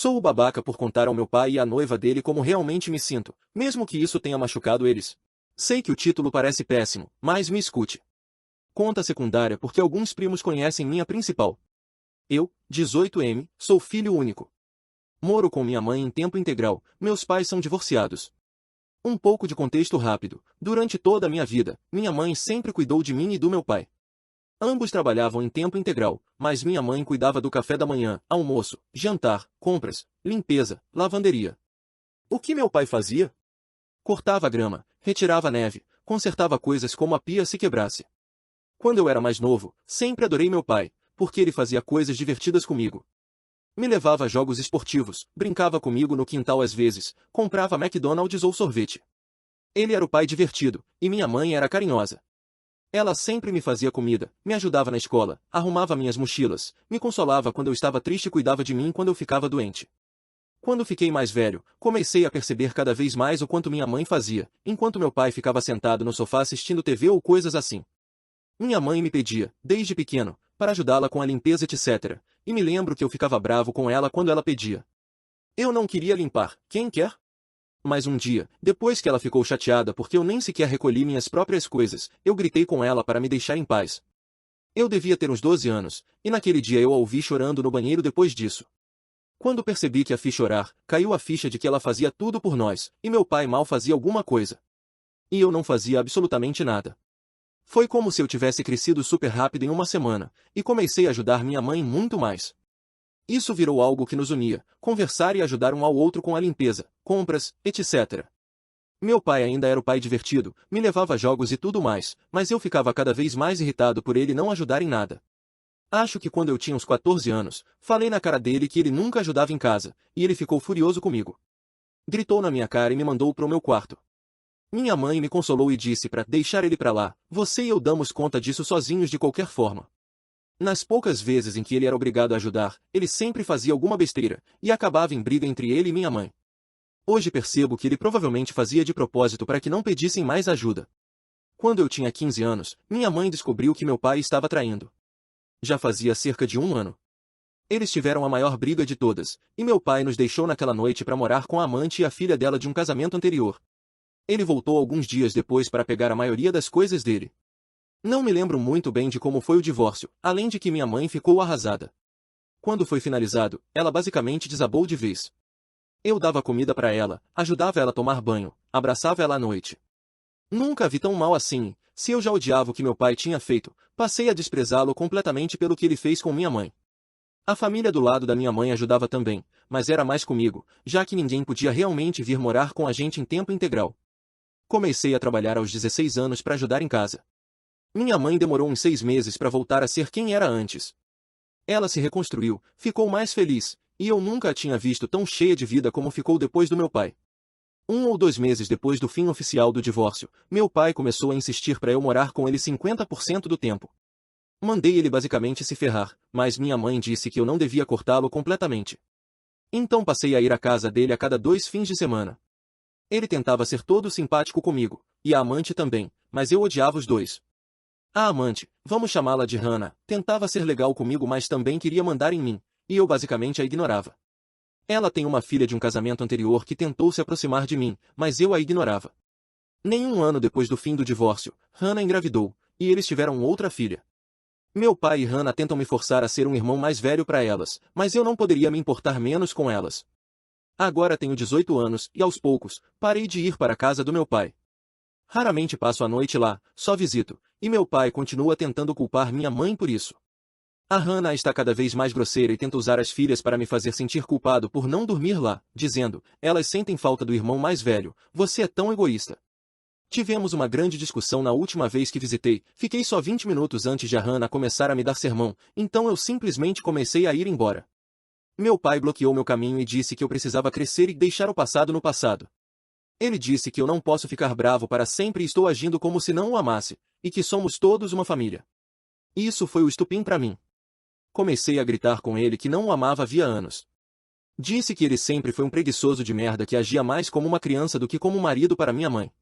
Sou o babaca por contar ao meu pai e à noiva dele como realmente me sinto, mesmo que isso tenha machucado eles. Sei que o título parece péssimo, mas me escute. Conta secundária porque alguns primos conhecem minha principal. Eu, 18M, sou filho único. Moro com minha mãe em tempo integral, meus pais são divorciados. Um pouco de contexto rápido. Durante toda a minha vida, minha mãe sempre cuidou de mim e do meu pai. Ambos trabalhavam em tempo integral, mas minha mãe cuidava do café da manhã, almoço, jantar, compras, limpeza, lavanderia. O que meu pai fazia? Cortava a grama, retirava a neve, consertava coisas como a pia se quebrasse. Quando eu era mais novo, sempre adorei meu pai, porque ele fazia coisas divertidas comigo. Me levava a jogos esportivos, brincava comigo no quintal às vezes, comprava McDonald's ou sorvete. Ele era o pai divertido, e minha mãe era carinhosa. Ela sempre me fazia comida, me ajudava na escola, arrumava minhas mochilas, me consolava quando eu estava triste e cuidava de mim quando eu ficava doente. Quando fiquei mais velho, comecei a perceber cada vez mais o quanto minha mãe fazia, enquanto meu pai ficava sentado no sofá assistindo TV ou coisas assim. Minha mãe me pedia, desde pequeno, para ajudá-la com a limpeza etc., e me lembro que eu ficava bravo com ela quando ela pedia. Eu não queria limpar, quem quer? Mas um dia, depois que ela ficou chateada porque eu nem sequer recolhi minhas próprias coisas, eu gritei com ela para me deixar em paz. Eu devia ter uns 12 anos, e naquele dia eu a ouvi chorando no banheiro depois disso. Quando percebi que a fiz chorar, caiu a ficha de que ela fazia tudo por nós, e meu pai mal fazia alguma coisa. E eu não fazia absolutamente nada. Foi como se eu tivesse crescido super rápido em uma semana, e comecei a ajudar minha mãe muito mais. Isso virou algo que nos unia, conversar e ajudar um ao outro com a limpeza, compras, etc. Meu pai ainda era o pai divertido, me levava a jogos e tudo mais, mas eu ficava cada vez mais irritado por ele não ajudar em nada. Acho que quando eu tinha uns 14 anos, falei na cara dele que ele nunca ajudava em casa, e ele ficou furioso comigo. Gritou na minha cara e me mandou pro meu quarto. Minha mãe me consolou e disse para deixar ele pra lá, você e eu damos conta disso sozinhos de qualquer forma. Nas poucas vezes em que ele era obrigado a ajudar, ele sempre fazia alguma besteira, e acabava em briga entre ele e minha mãe. Hoje percebo que ele provavelmente fazia de propósito para que não pedissem mais ajuda. Quando eu tinha 15 anos, minha mãe descobriu que meu pai estava traindo. Já fazia cerca de um ano. Eles tiveram a maior briga de todas, e meu pai nos deixou naquela noite para morar com a amante e a filha dela de um casamento anterior. Ele voltou alguns dias depois para pegar a maioria das coisas dele. Não me lembro muito bem de como foi o divórcio, além de que minha mãe ficou arrasada. Quando foi finalizado, ela basicamente desabou de vez. Eu dava comida para ela, ajudava ela a tomar banho, abraçava ela à noite. Nunca a vi tão mal assim, se eu já odiava o que meu pai tinha feito, passei a desprezá-lo completamente pelo que ele fez com minha mãe. A família do lado da minha mãe ajudava também, mas era mais comigo, já que ninguém podia realmente vir morar com a gente em tempo integral. Comecei a trabalhar aos 16 anos para ajudar em casa. Minha mãe demorou uns 6 meses para voltar a ser quem era antes. Ela se reconstruiu, ficou mais feliz, e eu nunca a tinha visto tão cheia de vida como ficou depois do meu pai. 1 ou 2 meses depois do fim oficial do divórcio, meu pai começou a insistir para eu morar com ele 50% do tempo. Mandei ele basicamente se ferrar, mas minha mãe disse que eu não devia cortá-lo completamente. Então passei a ir à casa dele a cada 2 fins de semana. Ele tentava ser todo simpático comigo, e a amante também, mas eu odiava os dois. A amante, vamos chamá-la de Hannah, tentava ser legal comigo mas também queria mandar em mim, e eu basicamente a ignorava. Ela tem uma filha de um casamento anterior que tentou se aproximar de mim, mas eu a ignorava. Nem um ano depois do fim do divórcio, Hannah engravidou, e eles tiveram outra filha. Meu pai e Hannah tentam me forçar a ser um irmão mais velho para elas, mas eu não poderia me importar menos com elas. Agora tenho 18 anos e, aos poucos, parei de ir para a casa do meu pai. Raramente passo a noite lá, só visito, e meu pai continua tentando culpar minha mãe por isso. A Hannah está cada vez mais grosseira e tenta usar as filhas para me fazer sentir culpado por não dormir lá, dizendo, elas sentem falta do irmão mais velho, você é tão egoísta. Tivemos uma grande discussão na última vez que visitei, fiquei só 20 minutos antes de a Hannah começar a me dar sermão, então eu simplesmente comecei a ir embora. Meu pai bloqueou meu caminho e disse que eu precisava crescer e deixar o passado no passado. Ele disse que eu não posso ficar bravo para sempre e estou agindo como se não o amasse, e que somos todos uma família. Isso foi o estupim para mim. Comecei a gritar com ele que não o amava havia anos. Disse que ele sempre foi um preguiçoso de merda que agia mais como uma criança do que como um marido para minha mãe.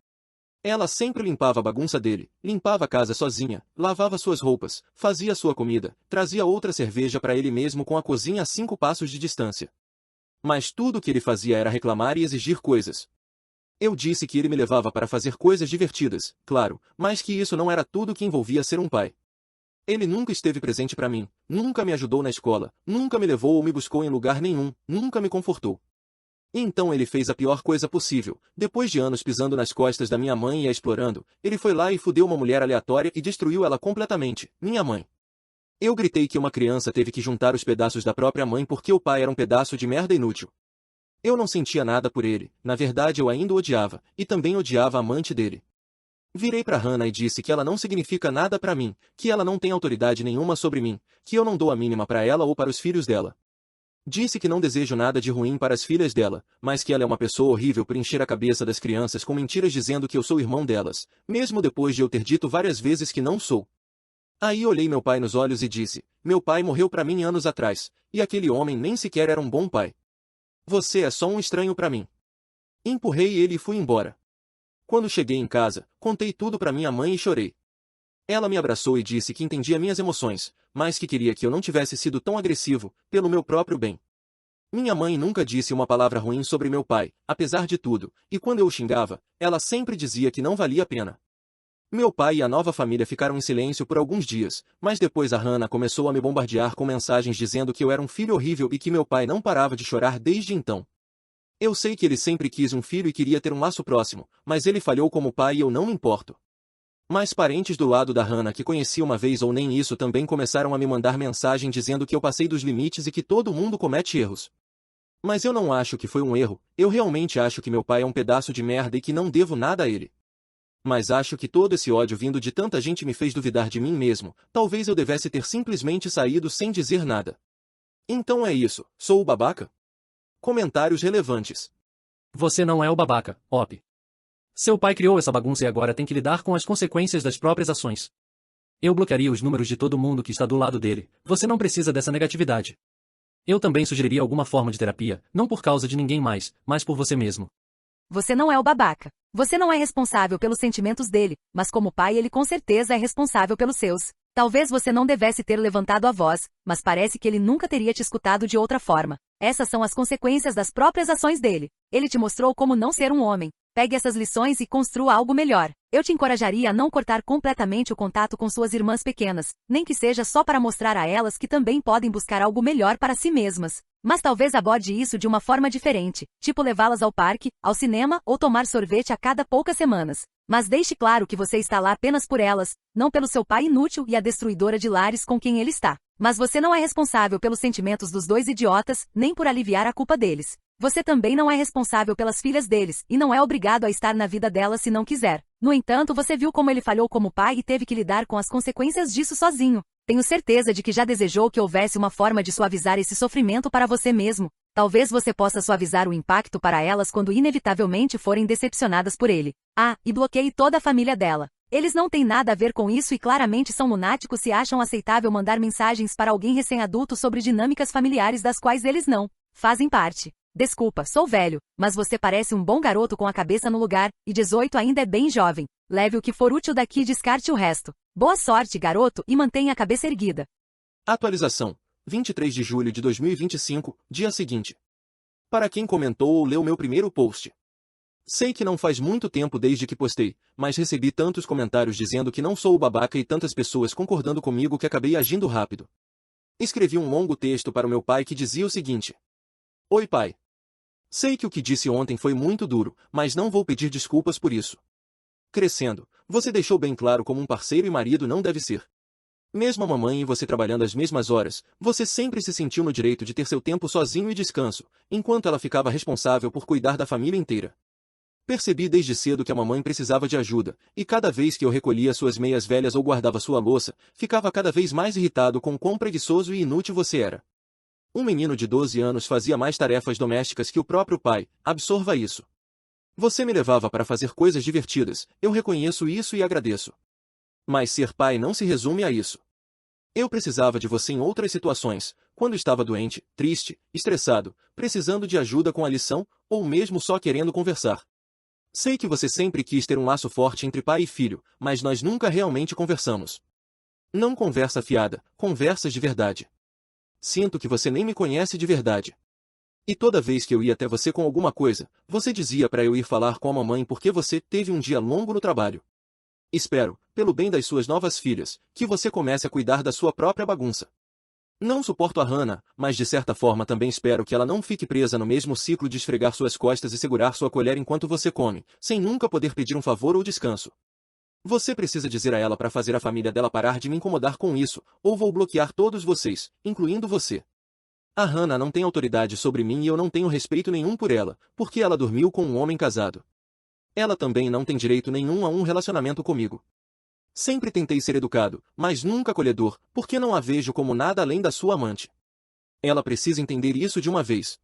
Ela sempre limpava a bagunça dele, limpava a casa sozinha, lavava suas roupas, fazia sua comida, trazia outra cerveja para ele mesmo com a cozinha a 5 passos de distância. Mas tudo o que ele fazia era reclamar e exigir coisas. Eu disse que ele me levava para fazer coisas divertidas, claro, mas que isso não era tudo o que envolvia ser um pai. Ele nunca esteve presente para mim, nunca me ajudou na escola, nunca me levou ou me buscou em lugar nenhum, nunca me confortou. E então ele fez a pior coisa possível. Depois de anos pisando nas costas da minha mãe e a explorando, ele foi lá e fudeu uma mulher aleatória e destruiu ela completamente, minha mãe. Eu gritei que uma criança teve que juntar os pedaços da própria mãe porque o pai era um pedaço de merda inútil. Eu não sentia nada por ele, na verdade eu ainda o odiava, e também odiava a amante dele. Virei para Hannah e disse que ela não significa nada para mim, que ela não tem autoridade nenhuma sobre mim, que eu não dou a mínima para ela ou para os filhos dela. Disse que não desejo nada de ruim para as filhas dela, mas que ela é uma pessoa horrível por encher a cabeça das crianças com mentiras dizendo que eu sou irmão delas, mesmo depois de eu ter dito várias vezes que não sou. Aí olhei meu pai nos olhos e disse, meu pai morreu para mim anos atrás, e aquele homem nem sequer era um bom pai. Você é só um estranho para mim. Empurrei ele e fui embora. Quando cheguei em casa, contei tudo para minha mãe e chorei. Ela me abraçou e disse que entendia minhas emoções, mas que queria que eu não tivesse sido tão agressivo, pelo meu próprio bem. Minha mãe nunca disse uma palavra ruim sobre meu pai, apesar de tudo, e quando eu o xingava, ela sempre dizia que não valia a pena. Meu pai e a nova família ficaram em silêncio por alguns dias, mas depois a Hannah começou a me bombardear com mensagens dizendo que eu era um filho horrível e que meu pai não parava de chorar desde então. Eu sei que ele sempre quis um filho e queria ter um laço próximo, mas ele falhou como pai e eu não me importo. Mas parentes do lado da Hannah que conheci uma vez ou nem isso também começaram a me mandar mensagem dizendo que eu passei dos limites e que todo mundo comete erros. Mas eu não acho que foi um erro, eu realmente acho que meu pai é um pedaço de merda e que não devo nada a ele. Mas acho que todo esse ódio vindo de tanta gente me fez duvidar de mim mesmo, talvez eu devesse ter simplesmente saído sem dizer nada. Então é isso, sou o babaca? Comentários relevantes. Você não é o babaca, Op. Seu pai criou essa bagunça e agora tem que lidar com as consequências das próprias ações. Eu bloquearia os números de todo mundo que está do lado dele, você não precisa dessa negatividade. Eu também sugeriria alguma forma de terapia, não por causa de ninguém mais, mas por você mesmo. Você não é o babaca. Você não é responsável pelos sentimentos dele, mas como pai ele com certeza é responsável pelos seus. Talvez você não devesse ter levantado a voz, mas parece que ele nunca teria te escutado de outra forma. Essas são as consequências das próprias ações dele. Ele te mostrou como não ser um homem. Pegue essas lições e construa algo melhor. Eu te encorajaria a não cortar completamente o contato com suas irmãs pequenas, nem que seja só para mostrar a elas que também podem buscar algo melhor para si mesmas. Mas talvez aborde isso de uma forma diferente, tipo levá-las ao parque, ao cinema ou tomar sorvete a cada poucas semanas. Mas deixe claro que você está lá apenas por elas, não pelo seu pai inútil e a destruidora de lares com quem ele está. Mas você não é responsável pelos sentimentos dos dois idiotas, nem por aliviar a culpa deles. Você também não é responsável pelas filhas deles, e não é obrigado a estar na vida delas se não quiser. No entanto, você viu como ele falhou como pai e teve que lidar com as consequências disso sozinho. Tenho certeza de que já desejou que houvesse uma forma de suavizar esse sofrimento para você mesmo. Talvez você possa suavizar o impacto para elas quando inevitavelmente forem decepcionadas por ele. Ah, e bloqueie toda a família dela. Eles não têm nada a ver com isso e claramente são lunáticos se acham aceitável mandar mensagens para alguém recém-adulto sobre dinâmicas familiares das quais eles não fazem parte. Desculpa, sou velho, mas você parece um bom garoto com a cabeça no lugar, e 18 ainda é bem jovem. Leve o que for útil daqui e descarte o resto. Boa sorte, garoto, e mantenha a cabeça erguida. Atualização. 23 de julho de 2025, dia seguinte. Para quem comentou ou leu meu primeiro post. Sei que não faz muito tempo desde que postei, mas recebi tantos comentários dizendo que não sou o babaca e tantas pessoas concordando comigo que acabei agindo rápido. Escrevi um longo texto para o meu pai que dizia o seguinte. Oi pai. Sei que o que disse ontem foi muito duro, mas não vou pedir desculpas por isso. Crescendo, você deixou bem claro como um parceiro e marido não deve ser. Mesmo a mamãe e você trabalhando as mesmas horas, você sempre se sentiu no direito de ter seu tempo sozinho e descanso, enquanto ela ficava responsável por cuidar da família inteira. Percebi desde cedo que a mamãe precisava de ajuda, e cada vez que eu recolhia suas meias velhas ou guardava sua louça, ficava cada vez mais irritado com quão preguiçoso e inútil você era. Um menino de 12 anos fazia mais tarefas domésticas que o próprio pai, absorva isso. Você me levava para fazer coisas divertidas, eu reconheço isso e agradeço. Mas ser pai não se resume a isso. Eu precisava de você em outras situações, quando estava doente, triste, estressado, precisando de ajuda com a lição, ou mesmo só querendo conversar. Sei que você sempre quis ter um laço forte entre pai e filho, mas nós nunca realmente conversamos. Não conversa fiada, conversas de verdade. Sinto que você nem me conhece de verdade. E toda vez que eu ia até você com alguma coisa, você dizia para eu ir falar com a mamãe porque você teve um dia longo no trabalho. Espero, pelo bem das suas novas filhas, que você comece a cuidar da sua própria bagunça. Não suporto a Hannah, mas de certa forma também espero que ela não fique presa no mesmo ciclo de esfregar suas costas e segurar sua colher enquanto você come, sem nunca poder pedir um favor ou descanso. Você precisa dizer a ela para fazer a família dela parar de me incomodar com isso, ou vou bloquear todos vocês, incluindo você. A Hannah não tem autoridade sobre mim e eu não tenho respeito nenhum por ela, porque ela dormiu com um homem casado. Ela também não tem direito nenhum a um relacionamento comigo. Sempre tentei ser educado, mas nunca acolhedor, porque não a vejo como nada além da sua amante. Ela precisa entender isso de uma vez.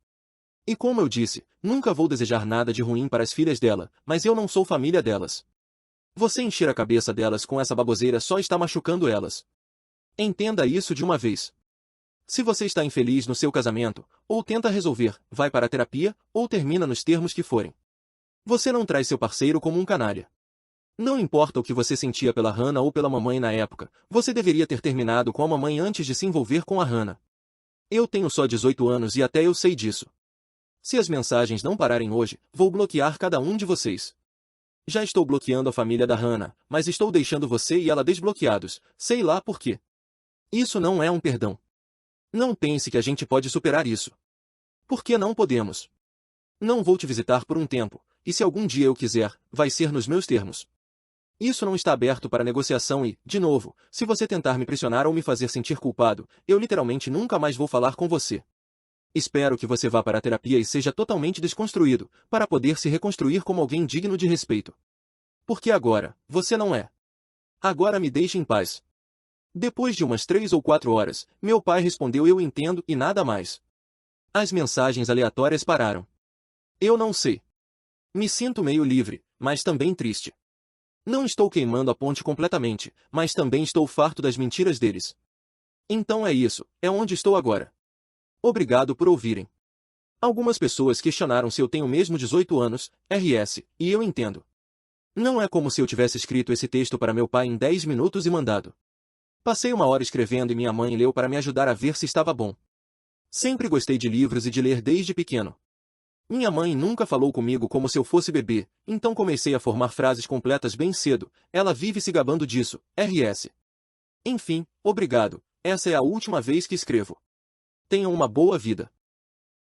E como eu disse, nunca vou desejar nada de ruim para as filhas dela, mas eu não sou família delas. Você encher a cabeça delas com essa baboseira só está machucando elas. Entenda isso de uma vez. Se você está infeliz no seu casamento, ou tenta resolver, vai para a terapia, ou termina nos termos que forem. Você não traz seu parceiro como um canalha. Não importa o que você sentia pela Hannah ou pela mamãe na época, você deveria ter terminado com a mamãe antes de se envolver com a Hannah. Eu tenho só 18 anos e até eu sei disso. Se as mensagens não pararem hoje, vou bloquear cada um de vocês. Já estou bloqueando a família da Hannah, mas estou deixando você e ela desbloqueados, sei lá por quê. Isso não é um perdão. Não pense que a gente pode superar isso. Por que não podemos? Não vou te visitar por um tempo, e se algum dia eu quiser, vai ser nos meus termos. Isso não está aberto para negociação e, de novo, se você tentar me pressionar ou me fazer sentir culpado, eu literalmente nunca mais vou falar com você. Espero que você vá para a terapia e seja totalmente desconstruído, para poder se reconstruir como alguém digno de respeito. Porque agora, você não é. Agora me deixe em paz. Depois de umas 3 ou 4 horas, meu pai respondeu eu entendo e nada mais. As mensagens aleatórias pararam. Eu não sei. Me sinto meio livre, mas também triste. Não estou queimando a ponte completamente, mas também estou farto das mentiras deles. Então é isso, é onde estou agora. Obrigado por ouvirem. Algumas pessoas questionaram se eu tenho mesmo 18 anos, RS, e eu entendo. Não é como se eu tivesse escrito esse texto para meu pai em 10 minutos e mandado. Passei uma hora escrevendo e minha mãe leu para me ajudar a ver se estava bom. Sempre gostei de livros e de ler desde pequeno. Minha mãe nunca falou comigo como se eu fosse bebê, então comecei a formar frases completas bem cedo, ela vive se gabando disso, RS. Enfim, obrigado, essa é a última vez que escrevo. Tenham uma boa vida.